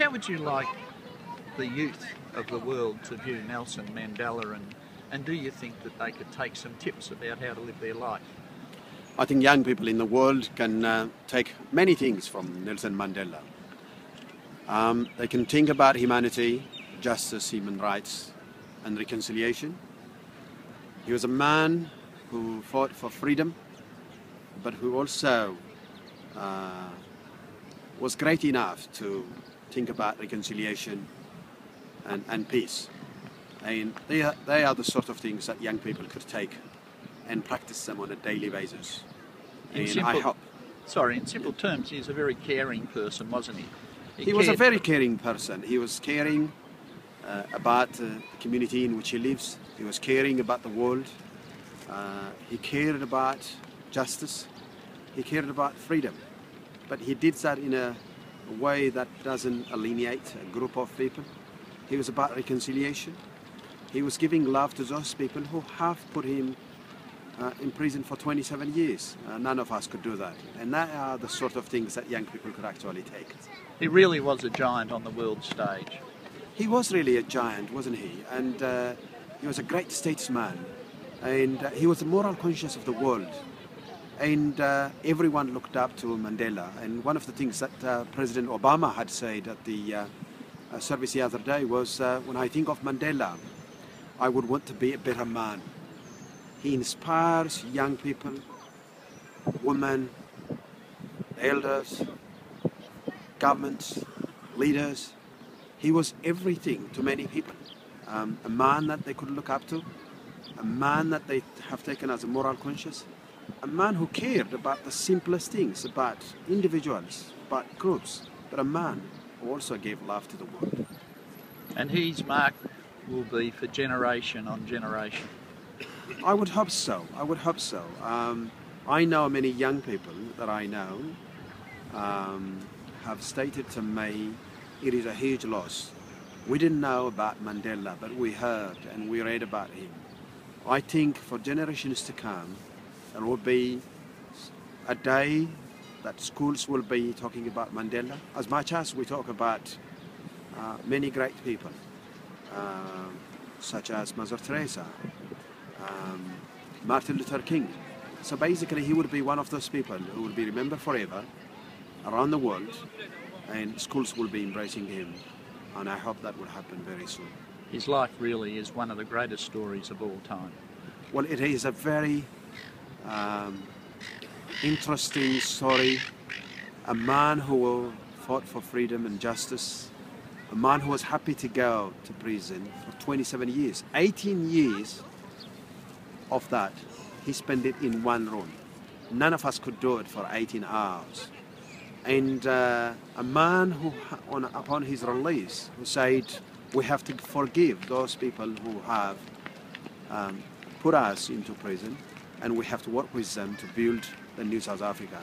How would you like the youth of the world to view Nelson Mandela, and do you think that they could take some tips about how to live their life? I think young people in the world can take many things from Nelson Mandela. They can think about humanity, justice, human rights, and reconciliation. He was a man who fought for freedom, but who also was great enough to think about reconciliation and peace. And they are the sort of things that young people could take and practice them on a daily basis. In simple terms, he's a very caring person, wasn't he? He was a very caring person. He was caring about the community in which he lives. He was caring about the world. He cared about justice. He cared about freedom. But he did that in a way that doesn't alienate a group of people. He was about reconciliation. He was giving love to those people who have put him in prison for 27 years. None of us could do that. And that are the sort of things that young people could actually take. He really was a giant on the world stage. He was really a giant, wasn't he? And he was a great statesman. And he was the moral conscience of the world. And everyone looked up to Mandela. And one of the things that President Obama had said at the service the other day was, when I think of Mandela, I would want to be a better man. He inspires young people, women, elders, governments, leaders. He was everything to many people. A man that they could look up to, a man that they have taken as a moral conscience, a man who cared about the simplest things, about individuals, about groups, but a man who also gave love to the world. And his mark will be for generation on generation. I would hope so. I would hope so. I know many young people that I know have stated to me it is a huge loss. We didn't know about Mandela, but we heard and we read about him. I think for generations to come, there will be a day that schools will be talking about Mandela, as much as we talk about many great people, such as Mother Teresa, Martin Luther King. So basically he would be one of those people who will be remembered forever around the world, and schools will be embracing him, and I hope that will happen very soon. His life really is one of the greatest stories of all time. Well, it is a very interesting story. A man who fought for freedom and justice, a man who was happy to go to prison for 27 years. 18 years of that, he spent it in one room. None of us could do it for 18 hours. And a man who, upon his release, who said, we have to forgive those people who have put us into prison, and we have to work with them to build the new South Africa.